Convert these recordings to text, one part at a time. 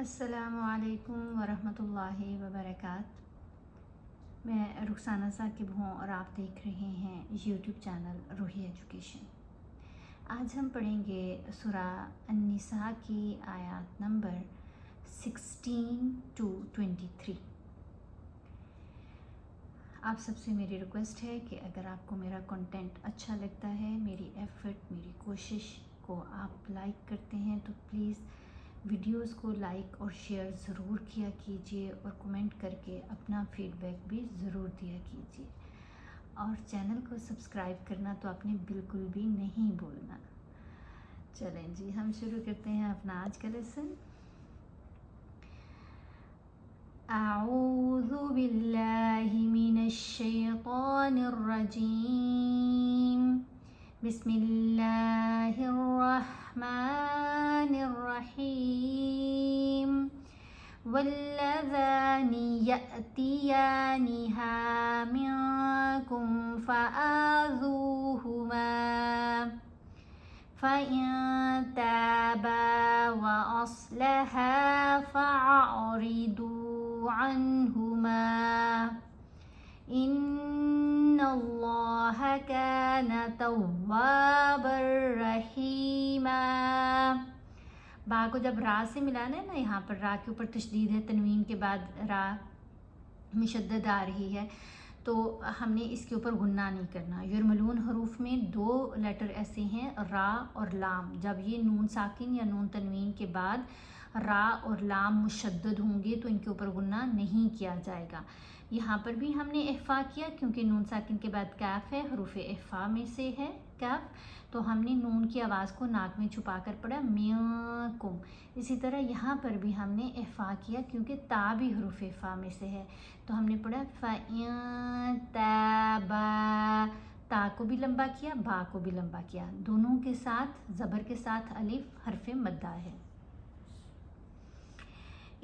السلام علیکم ورحمۃ اللہ وبرکاتہ۔ میں رخسانہ ثاقب ہوں اور آپ دیکھ رہے ہیں یوٹیوب چینل روحی ایجوکیشن۔ آج ہم پڑھیں گے سورہ النساء کی آیات نمبر 16 to 23۔ آپ سب سے میری ریکویسٹ ہے کہ اگر آپ کو میرا کنٹینٹ اچھا لگتا ہے، میری ایفرٹ، میری کوشش کو آپ لائک کرتے ہیں تو پلیز ویڈیوز کو لائک اور شیئر ضرور کیا کیجیے، اور کمنٹ کر کے اپنا فیڈ بیک بھی ضرور دیا کیجیے، اور چینل کو سبسکرائب کرنا تو آپ نے بالکل بھی نہیں بھولنا۔ چلیں جی، ہم شروع کرتے ہیں اپنا آج کا لیسن۔ اعوذ باللہ من الشیطان الرجیم، بسم اللہ الرحمن الرحیم، واللذان یأتیانہا منکم فآذوہما فإن تابا وأصلحا فأعرضوا عنہما ان اللہ کان توابا رحیما۔ با کو جب را سے ملانا ہے نا، یہاں پر را کے اوپر تشدید ہے، تنوین کے بعد را مشدد آ رہی ہے، تو ہم نے اس کے اوپر غنہ نہیں کرنا۔ یرملون حروف میں دو لیٹر ایسے ہیں، را اور لام۔ جب یہ نون ساکن یا نون تنوین کے بعد را اور لام مشدد ہوں گے تو ان کے اوپر غنہ نہیں کیا جائے گا۔ یہاں پر بھی ہم نے اخفا کیا کیونکہ نون ساکن کے بعد کیف ہے، حروف اخفا میں سے ہے کیف، تو ہم نے نون کی آواز کو ناک میں چھپا کر پڑھا میاکم۔ اسی طرح یہاں پر بھی ہم نے اخفا کیا کیونکہ تا بھی حروف اخفا میں سے ہے، تو ہم نے پڑھا فَإِن تَابَا، تا کو بھی لمبا کیا، با کو بھی لمبا کیا، دونوں کے ساتھ زبر کے ساتھ الف حرف مدہ ہے۔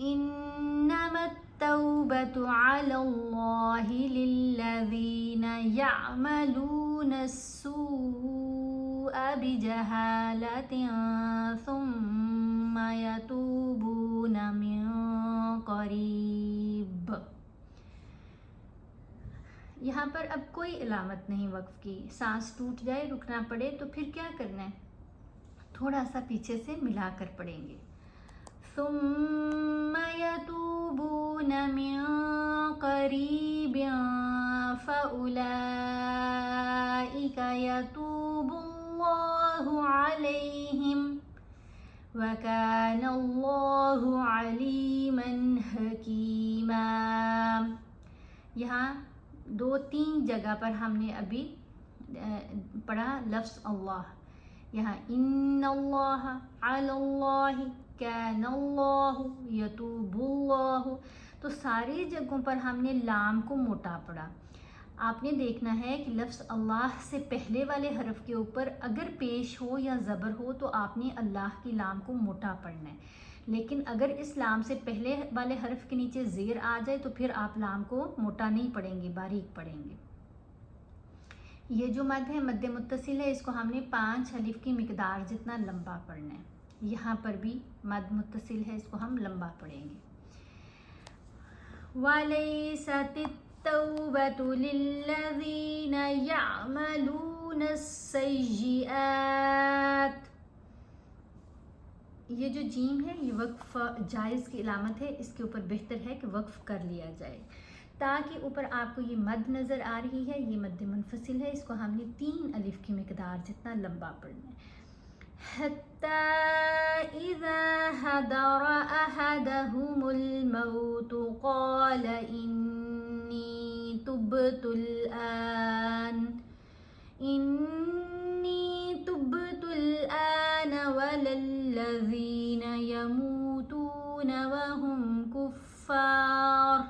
انما التوبة على الله للذين يعملون السوء بجهالة ثم يتوبون من قريب۔ یہاں پر اب کوئی علامت نہیں وقف کی، سانس ٹوٹ جائے، رکنا پڑے تو پھر کیا کرنا ہے، تھوڑا سا پیچھے سے ملا کر پڑھیں گے۔ ثم يتوبون من قریب فأولئک یتوب اللہ علیہم وکان اللہ علیما حکیما۔ یہاں دو تین جگہ پر ہم نے ابھی پڑھا لفظ اللہ، یہاں ان اللہ علی اللہ کان اللہ یتوب اللہ، تو ساری جگہوں پر ہم نے لام کو موٹا پڑھا۔ آپ نے دیکھنا ہے کہ لفظ اللہ سے پہلے والے حرف کے اوپر اگر پیش ہو یا زبر ہو تو آپ نے اللہ کی لام کو موٹا پڑھنا ہے، لیکن اگر اس لام سے پہلے والے حرف کے نیچے زیر آ جائے تو پھر آپ لام کو موٹا نہیں پڑھیں گے، باریک پڑھیں گے۔ یہ جو مد ہے مد متصل ہے، اس کو ہم نے 5 الف کی مقدار جتنا لمبا پڑھنا ہے۔ یہاں پر بھی مد متصل ہے، اس کو ہم لمبا پڑھیں گے۔ وَلَيْسَتِ التَّوْبَةُ لِلَّذِينَ يَعْمَلُونَ السَّيِّئَاتِ، یہ جو جیم ہے یہ وقف جائز کی علامت ہے، اس کے اوپر بہتر ہے کہ وقف کر لیا جائے۔ تاکہ اوپر آپ کو یہ مد نظر آ رہی ہے، یہ مد منفصل ہے، اس کو ہم نے 3 الف کی مقدار جتنا لمبا پڑھنا ہے۔ حَتَّى إِذَا حَضَرَ أَحَدَهُمُ الْمَوْتُ قَالَ إِنِّي تُبْتُ الْآنَ وَلَا الَّذِينَ يَمُوتُونَ وَهُمْ كُفَّارٌ۔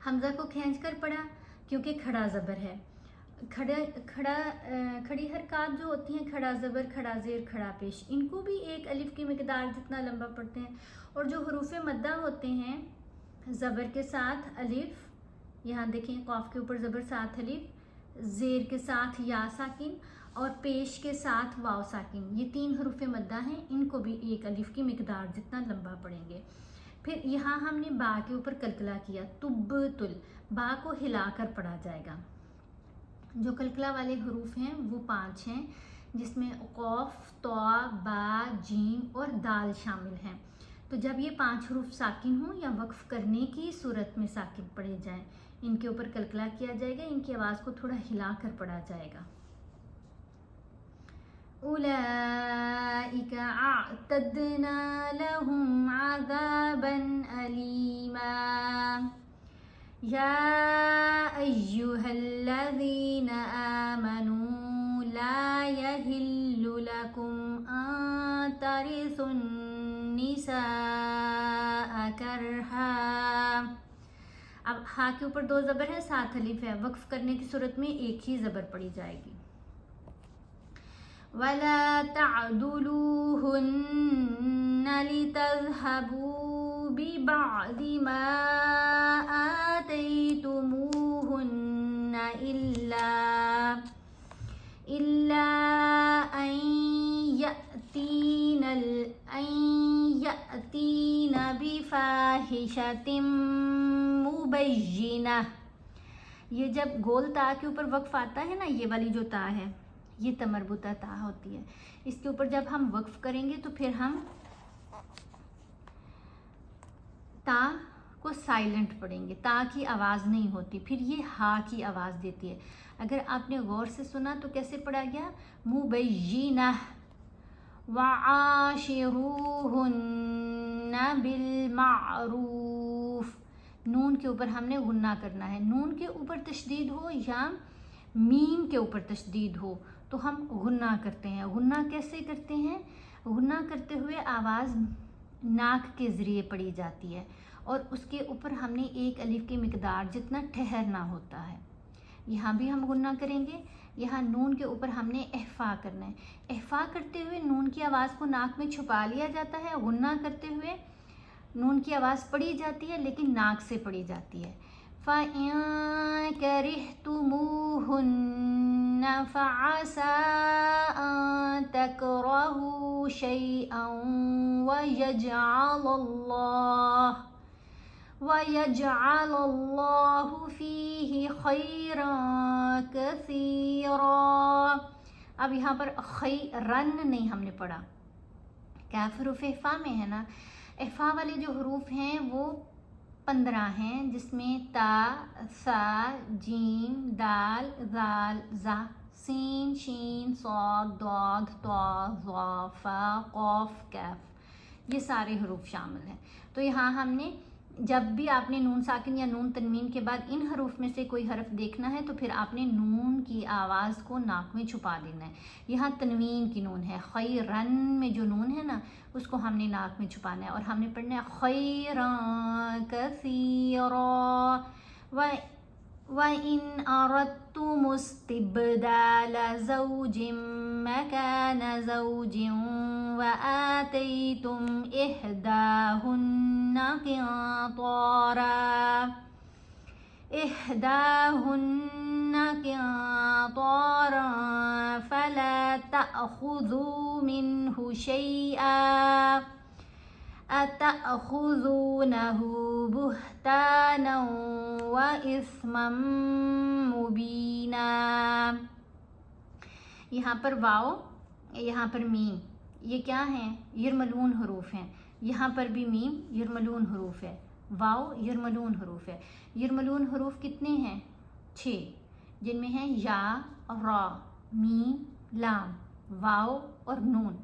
حمزہ کو کھینچ کر پڑھا کیونکہ کھڑا زبر ہے۔ کھڑی حرکات جو ہوتی ہیں، کھڑا زبر، کھڑا زیر، کھڑا پیش، ان کو بھی 1 الف کی مقدار جتنا لمبا پڑھتے ہیں، اور جو حروف مدہ ہوتے ہیں زبر کے ساتھ الف، یہاں دیکھیں قاف کے اوپر زبر 7 الف، زیر کے ساتھ یا ساکن، اور پیش کے ساتھ واو ساکن، یہ 3 حروف مدہ ہیں، ان کو بھی ایک الف کی مقدار جتنا لمبا پڑھیں گے۔ پھر یہاں ہم نے با کے اوپر کلکلا کیا، تب تل، با کو ہلا کر پڑھا جائے گا۔ جو کلکلا والے حروف ہیں وہ 5 ہیں، جس میں قوف، طا، با، جیم اور دال شامل ہیں۔ تو جب یہ 5 حروف ساکن ہوں یا وقف کرنے کی صورت میں ساکن پڑھے جائیں، ان کے اوپر کلکلا کیا جائے گا، ان کی آواز کو تھوڑا ہلا کر پڑھا جائے گا۔ اولئک اعتدنا لهم عذابا علیما یا ایہا الذین آمنوا لا یحل لکم ان ترثوا النساء کرہا۔ اب ہا کے اوپر 2 زبر ہے، 7 الف ہے، وقف کرنے کی صورت میں ایک ہی زبر پڑی جائے گی۔ وَلَا تَعْضُلُوهُنَّ لِتَذْهَبُوا بِبَعْضِ مَا آتَيْتُمُوهُنَّ إِلَّا أَن يَأْتِينَ بِفَاحِشَةٍ مُبَيِّنَةٍ۔ یہ جب گول تا کے اوپر وقف آتا ہے نا، یہ والی جو تا ہے یہ تمربوطہ تا ہوتی ہے، اس کے اوپر جب ہم وقف کریں گے تو پھر ہم تا کو سائلنٹ پڑھیں گے، تا کی آواز نہیں ہوتی، پھر یہ ہا کی آواز دیتی ہے۔ اگر آپ نے غور سے سنا تو کیسے پڑھا گیا؟ مبینہ، وعاشروہن بالمعروف۔ نون کے اوپر ہم نے غنہ کرنا ہے، نون کے اوپر تشدید ہو یا میم کے اوپر تشدید ہو تو ہم غنہ کرتے ہیں۔ غنہ کیسے کرتے ہیں؟ غنہ کرتے ہوئے آواز ناک کے ذریعے پڑھی جاتی ہے اور اس کے اوپر ہم نے ایک الف کی مقدار جتنا ٹھہرنا ہوتا ہے۔ یہاں بھی ہم غنہ کریں گے، یہاں نون کے اوپر ہم نے احفا کرنا ہے۔ احفا کرتے ہوئے نون کی آواز کو ناک میں چھپا لیا جاتا ہے، غنہ کرتے ہوئے نون کی آواز پڑھی جاتی ہے لیکن ناک سے پڑھی جاتی ہے۔ فَإِن كَرِهْتُمُوهُنَّ فَعَسَىٰ أَن تَكْرَهُوا شَيْئًا وَيَجْعَلَ اللَّهُ فِيهِ خَيْرًا كَثِيرًا۔ اب یہاں پر خیرن نہیں ہم نے پڑھا، کیف حروف احفا میں ہے نا، احفا والے جو حروف ہیں وہ 15 ہیں، جس میں تا، سا، جیم، دال، ذال، زا، سین، شین، صاد، ضاد، طا، ظا، فا، قاف، کیف، یہ سارے حروف شامل ہیں۔ تو یہاں ہم نے جب بھی آپ نے نون ساکن یا نون تنوین کے بعد ان حروف میں سے کوئی حرف دیکھنا ہے تو پھر آپ نے نون کی آواز کو ناک میں چھپا دینا ہے۔ یہاں تنوین کی نون ہے، خیرن میں جو نون ہے نا اس کو ہم نے ناک میں چھپانا ہے اور ہم نے پڑھنا ہے خیرًا کثیرًا۔ وَإِنْ أَرَدْتُمُ اسْتِبْدَالَ زَوْجٍ مَّكَانَ زَوْجٍ وَآتَيْتُمْ إِحْدَاهُنَّ قِنطَارًا فَلَا تَأْخُذُوا مِنْهُ شَيْئًا أَتَأْخُذُونَهُ بُهْتَانًا وَإِثْمًا مُبِينًا۔ یہاں پر واو، یہاں پر میم، یہ کیا ہیں؟ یرملون حروف ہیں۔ یہاں پر بھی میم یرملون حروف ہے، واو یرملون حروف ہے۔ یرملون حروف کتنے ہیں؟ 6، جن میں ہیں یا، را، میم، لام، واو اور نون۔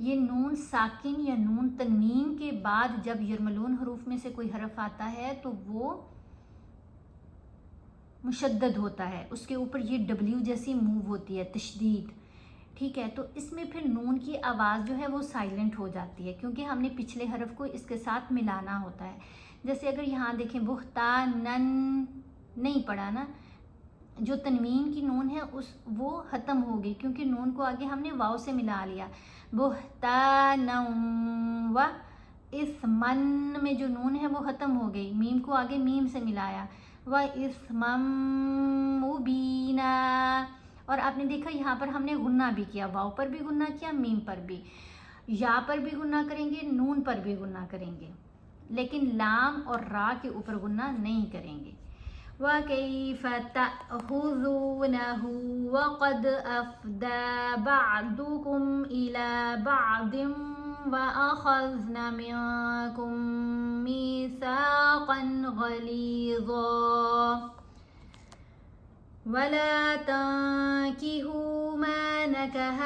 یہ نون ساکن یا نون تنوین کے بعد جب یرملون حروف میں سے کوئی حرف آتا ہے تو وہ مشدد ہوتا ہے، اس کے اوپر یہ ڈبلیو جیسی موو ہوتی ہے، تشدید، ٹھیک ہے؟ تو اس میں پھر نون کی آواز جو ہے وہ سائلنٹ ہو جاتی ہے کیونکہ ہم نے پچھلے حرف کو اس کے ساتھ ملانا ہوتا ہے۔ جیسے اگر یہاں دیکھیں بہتانن نہیں پڑھا نا، جو تنوین کی نون ہے وہ ختم ہو گئی کیونکہ نون کو آگے ہم نے واو سے ملا لیا۔ بہتانن و اسمن میں جو نون ہے وہ ختم ہو گئی، میم کو آگے میم سے ملایا۔ و اسمم مبینہ، اور آپ نے دیکھا یہاں پر ہم نے غنہ بھی کیا، واو پر بھی غنہ کیا، میم پر بھی، یا پر بھی غنہ کریں گے، نون پر بھی غنہ کریں گے، لیکن لام اور را کے اوپر غنہ نہیں کریں گے. وَكَيْفَ تَأْخُذُونَهُ وَقَدْ أَفْضَىٰ بَعْضُكُمْ إِلَىٰ بَعْضٍ وَأَخَذْنَ مِنكُم مِّيثَاقًا غَلِيظًا وَلَا تَنكِحُوا مَا نَكَحَ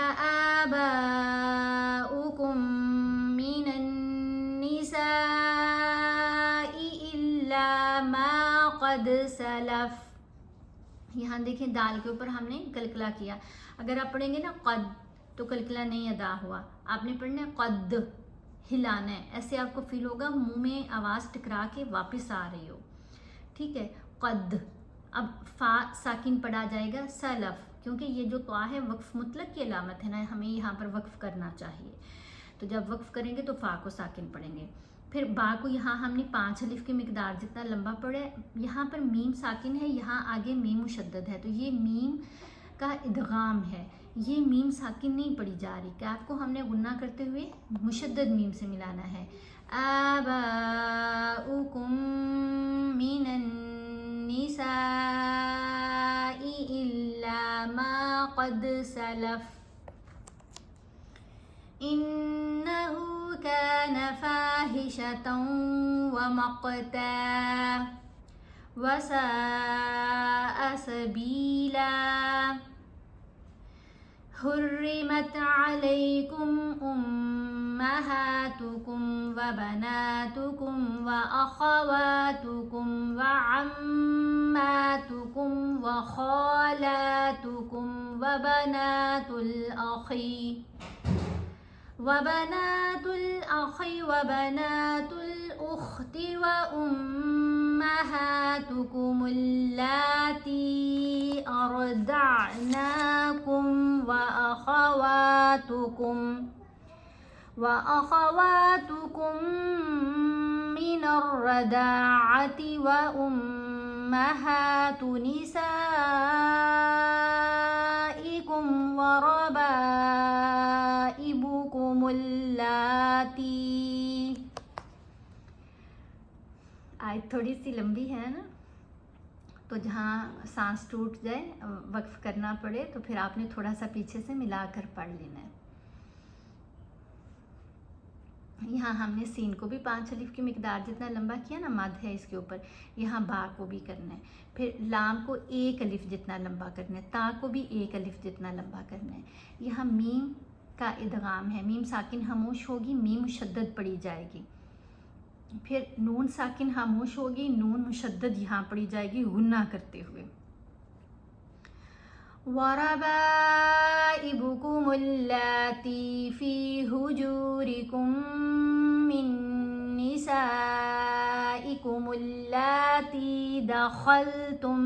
آبَاؤُكُم مِّنَ النِّسَاءِ إِلَّا مَا قَدْ سَلَفَ. یہاں دیکھیں دال کے اوپر ہم نے کلکلا کیا. اگر آپ پڑھیں گے نا قد تو کلکلا نہیں ادا ہوا، آپ نے پڑھنا ہے قد، ہلانا ہے، ایسے آپ کو فیل ہوگا منہ میں آواز ٹکرا کے واپس آ رہی ہو. ٹھیک ہے، قد. اب فا ساکن پڑھا جائے گا سلف، کیونکہ یہ جو طا ہے وقف مطلق کی علامت ہے نا، ہمیں یہاں پر وقف کرنا چاہیے. تو جب وقف کریں گے تو فا کو ساکن پڑھیں گے. پھر با کو یہاں ہم نے 5 الف کی مقدار جتنا لمبا پڑھا ہے، یہاں پر میم ساکن ہے، یہاں آگے میم مشدد ہے، تو یہ میم کا ادغام ہے، یہ میم ساکن نہیں پڑھی جا رہی. کاف کو ہم نے غنہ کرتے ہوئے مشدد میم سے ملانا ہے. آباؤکم من النساء إلا ما قد سلف إنه كان فاحشة ومقتا وساء سبيلا. حرمت عليكم أمهاتكم وبناتكم وأخواتكم وعماتكم وخالاتكم وبنات الأخ وبنات الأخت وأمهاتكم اللاتي أرضعناكم وأخواتكم من الرضاعة وأمهات نسائكم وربائبكم اللاتي. آیت تھوڑی سی لمبی ہے نا، تو جہاں سانس ٹوٹ جائے وقف کرنا پڑے تو پھر آپ نے تھوڑا سا پیچھے سے ملا کر پڑھ لینا ہے. یہاں ہم نے سین کو بھی 5 الف کی مقدار جتنا لمبا کیا نا، مد ہے اس کے اوپر، یہاں با کو بھی کرنا ہے. پھر لام کو 1 الف جتنا لمبا کرنا ہے، تا کو بھی 1 الف جتنا لمبا کرنا ہے. یہاں میم کا ادغام ہے، میم ساکن خاموش ہوگی، میم مشدد پڑھی جائے گی. پھر نون ساکن خاموش ہوگی، نون مشدد یہاں پڑھی جائے گی غنہ کرتے ہوئے. وَرَبَائِبُكُمُ اللَّاتِي فِي حُجُورِكُم مِّن نِّسَائِكُمُ اللَّاتِي دَخَلْتُم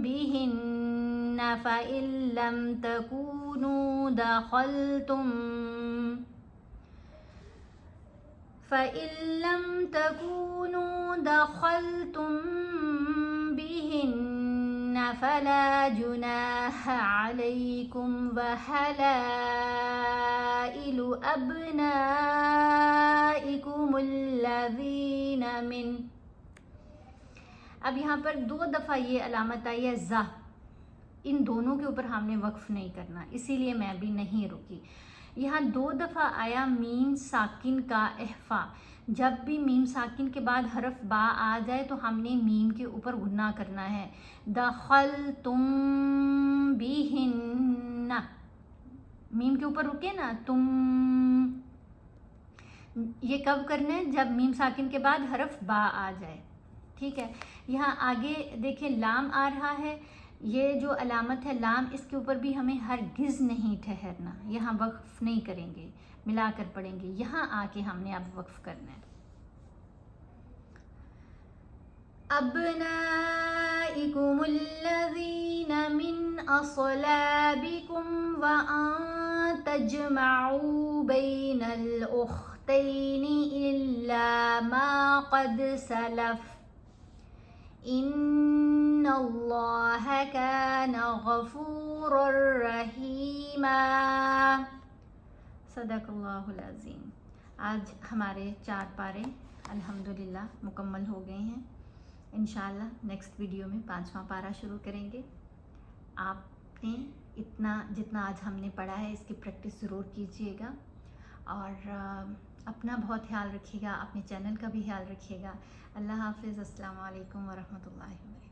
بِهِنَّ فَإِن لَّمْ تَكُونُوا دَخَلْتُم بِهِنَّ فَلَا جُنَاحَ عَلَيْكُمْ وَحَلَائِلُ أَبْنَائِكُمُ الَّذِينَ مِنْ. اب یہاں پر 2 دفعہ یہ علامت آئی ہے زا، ان دونوں کے اوپر ہم نے وقف نہیں کرنا، اسی لیے میں بھی نہیں رکی. یہاں 2 دفعہ آیا میم ساکن کا احفا. جب بھی میم ساکن کے بعد حرف با آ جائے تو ہم نے میم کے اوپر غنہ کرنا ہے. دخلتم بہن، میم کے اوپر رکے نا تم، یہ کب کرنا ہے؟ جب میم ساکن کے بعد حرف با آ جائے. ٹھیک ہے، یہاں آگے دیکھیں لام آ رہا ہے، یہ جو علامت ہے لام، اس کے اوپر بھی ہمیں ہرگز نہیں ٹھہرنا، یہاں وقف نہیں کریں گے، ملا کر پڑھیں گے. یہاں آ کے ہم نے اب وقف کرنا ہے. أبنائكم الذين من أصلابكم وأن تجمعوا بين الأختين إلا ما قد سلف ان اللہ کان غفورا رحیما۔ صدق اللہ العظیم۔ آج ہمارے 4 پارے الحمدللہ مکمل ہو گئے ہیں۔ انشاءاللہ نیکسٹ ویڈیو میں 5واں پارہ شروع کریں گے۔ آپ نے جتنا آج ہم نے پڑھا ہے اس کی پریکٹس ضرور کیجیے گا، اور اپنا بہت خیال رکھیے گا، اپنے چینل کا بھی خیال رکھیے گا۔ اللہ حافظ۔ السلام علیکم ورحمۃ اللہ وبرکاتہ۔